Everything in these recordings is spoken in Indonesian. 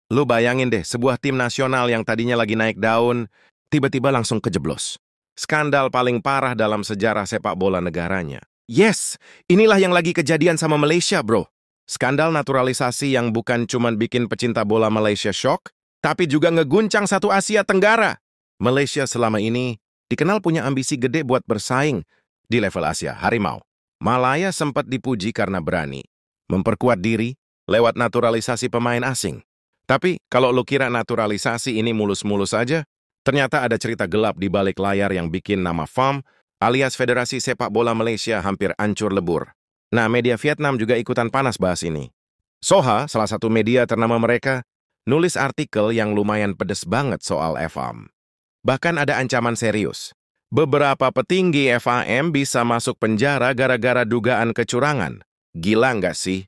Lu bayangin deh, sebuah tim nasional yang tadinya lagi naik daun, tiba-tiba langsung kejeblos. Skandal paling parah dalam sejarah sepak bola negaranya. Yes, inilah yang lagi kejadian sama Malaysia, bro. Skandal naturalisasi yang bukan cuman bikin pecinta bola Malaysia shock, tapi juga ngeguncang satu Asia Tenggara. Malaysia selama ini dikenal punya ambisi gede buat bersaing di level Asia, harimau. Malaya sempat dipuji karena berani memperkuat diri lewat naturalisasi pemain asing. Tapi kalau lo kira naturalisasi ini mulus-mulus aja, ternyata ada cerita gelap di balik layar yang bikin nama FAM alias Federasi Sepak Bola Malaysia hampir hancur lebur. Nah, media Vietnam juga ikutan panas bahas ini. Soha, salah satu media ternama mereka, nulis artikel yang lumayan pedes banget soal FAM. Bahkan ada ancaman serius. Beberapa petinggi FAM bisa masuk penjara gara-gara dugaan kecurangan. Gila nggak sih?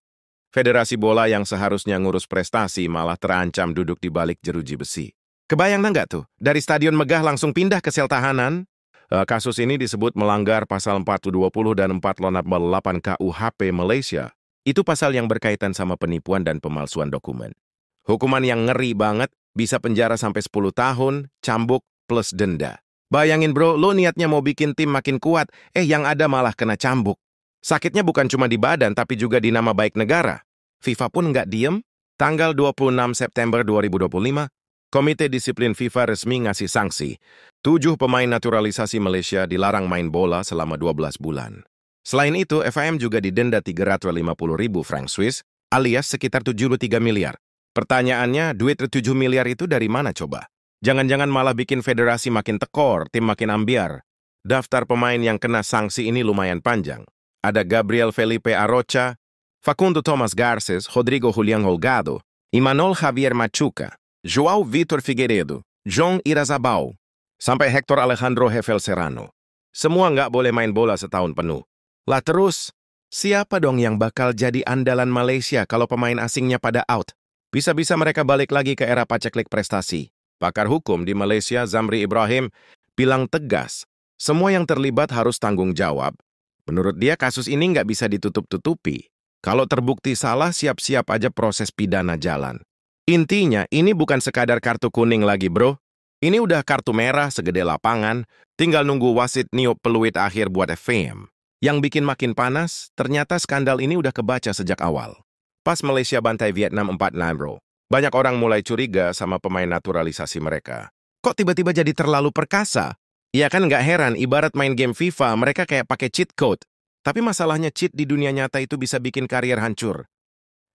Federasi bola yang seharusnya ngurus prestasi malah terancam duduk di balik jeruji besi. Kebayang nggak tuh? Dari stadion megah langsung pindah ke sel tahanan? Kasus ini disebut melanggar pasal 420 dan 488 KUHP Malaysia. Itu pasal yang berkaitan sama penipuan dan pemalsuan dokumen. Hukuman yang ngeri banget, bisa penjara sampai 10 tahun, cambuk, plus denda. Bayangin bro, lo niatnya mau bikin tim makin kuat, yang ada malah kena cambuk. Sakitnya bukan cuma di badan, tapi juga di nama baik negara. FIFA pun nggak diem. Tanggal 26 September 2025, Komite Disiplin FIFA resmi ngasih sanksi. 7 pemain naturalisasi Malaysia dilarang main bola selama 12 bulan. Selain itu, FAM juga didenda 350.000 franc Swiss, alias sekitar 73 miliar. Pertanyaannya, duit 7 miliar itu dari mana coba? Jangan-jangan malah bikin federasi makin tekor, tim makin ambiar. Daftar pemain yang kena sanksi ini lumayan panjang. Ada Gabriel Felipe Arocha, Facundo Thomas Garces, Rodrigo Julián Holgado, Imanol Javier Machuca, João Vitor Figueiredo, John Irazabal, sampai Hector Alejandro Hefel Serrano. Semua nggak boleh main bola setahun penuh. Lah terus, siapa dong yang bakal jadi andalan Malaysia kalau pemain asingnya pada out? Bisa-bisa mereka balik lagi ke era paceklik prestasi. Pakar hukum di Malaysia, Zamri Ibrahim, bilang tegas, semua yang terlibat harus tanggung jawab. Menurut dia, kasus ini nggak bisa ditutup-tutupi. Kalau terbukti salah, siap-siap aja proses pidana jalan. Intinya, ini bukan sekadar kartu kuning lagi, bro. Ini udah kartu merah segede lapangan, tinggal nunggu wasit niup peluit akhir buat FAM. Yang bikin makin panas, ternyata skandal ini udah kebaca sejak awal. Pas Malaysia bantai Vietnam 4-0, bro. Banyak orang mulai curiga sama pemain naturalisasi mereka. Kok tiba-tiba jadi terlalu perkasa? Ya kan nggak heran, ibarat main game FIFA, mereka kayak pakai cheat code. Tapi masalahnya cheat di dunia nyata itu bisa bikin karier hancur.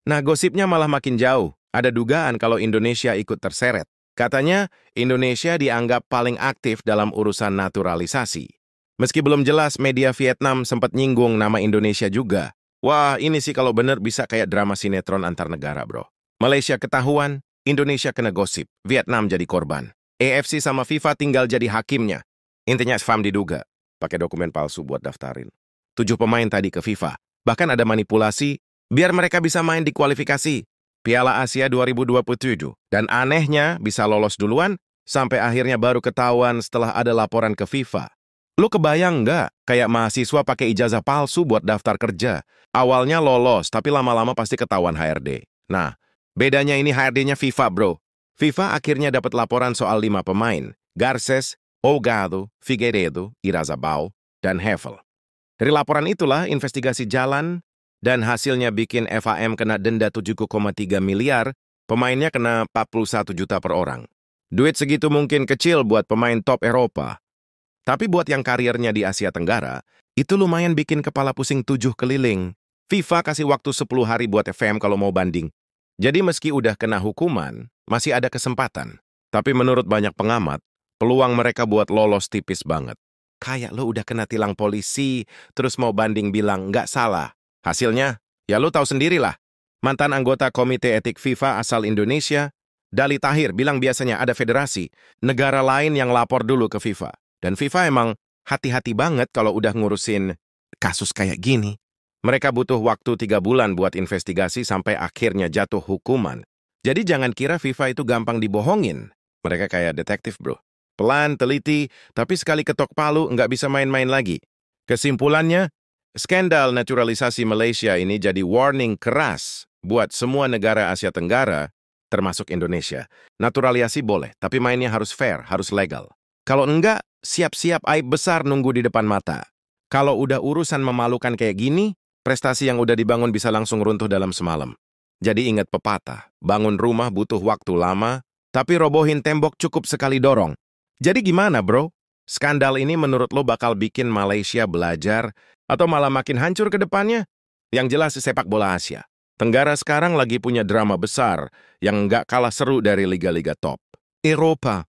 Nah, gosipnya malah makin jauh. Ada dugaan kalau Indonesia ikut terseret. Katanya, Indonesia dianggap paling aktif dalam urusan naturalisasi. Meski belum jelas, media Vietnam sempat nyinggung nama Indonesia juga. Wah, ini sih kalau bener bisa kayak drama sinetron antar negara, bro. Malaysia ketahuan, Indonesia kena gosip, Vietnam jadi korban. AFC sama FIFA tinggal jadi hakimnya. Intinya FAM diduga, pakai dokumen palsu buat daftarin. 7 pemain tadi ke FIFA. Bahkan ada manipulasi, biar mereka bisa main di kualifikasi Piala Asia 2027. Dan anehnya, bisa lolos duluan, sampai akhirnya baru ketahuan setelah ada laporan ke FIFA. Lu kebayang nggak, kayak mahasiswa pakai ijazah palsu buat daftar kerja. Awalnya lolos, tapi lama-lama pasti ketahuan HRD. Nah, bedanya ini HRD-nya FIFA, bro. FIFA akhirnya dapat laporan soal 5 pemain. Garces, Holgado, Figueiredo, Irazabal, dan Hefel. Dari laporan itulah investigasi jalan dan hasilnya bikin FAM kena denda 7,3 miliar, pemainnya kena 41 juta per orang. Duit segitu mungkin kecil buat pemain top Eropa. Tapi buat yang karirnya di Asia Tenggara, itu lumayan bikin kepala pusing 7 keliling. FIFA kasih waktu 10 hari buat FAM kalau mau banding. Jadi meski udah kena hukuman, masih ada kesempatan. Tapi menurut banyak pengamat, peluang mereka buat lolos tipis banget. Kayak lo udah kena tilang polisi, terus mau banding bilang nggak salah. Hasilnya, ya lo tahu sendirilah. Mantan anggota Komite Etik FIFA asal Indonesia, Dali Tahir, bilang biasanya ada federasi, negara lain yang lapor dulu ke FIFA. Dan FIFA emang hati-hati banget kalau udah ngurusin kasus kayak gini. Mereka butuh waktu 3 bulan buat investigasi sampai akhirnya jatuh hukuman. Jadi jangan kira FIFA itu gampang dibohongin. Mereka kayak detektif, bro. Pelan, teliti, tapi sekali ketok palu nggak bisa main-main lagi. Kesimpulannya, skandal naturalisasi Malaysia ini jadi warning keras buat semua negara Asia Tenggara termasuk Indonesia. Naturalisasi boleh, tapi mainnya harus fair, harus legal. Kalau enggak, siap-siap aib besar nunggu di depan mata. Kalau udah urusan memalukan kayak gini, prestasi yang udah dibangun bisa langsung runtuh dalam semalam. Jadi ingat pepatah, bangun rumah butuh waktu lama, tapi robohin tembok cukup sekali dorong. Jadi gimana, bro? Skandal ini menurut lo bakal bikin Malaysia belajar atau malah makin hancur ke depannya? Yang jelas sepak bola Asia Tenggara sekarang lagi punya drama besar yang nggak kalah seru dari liga-liga top. Eropa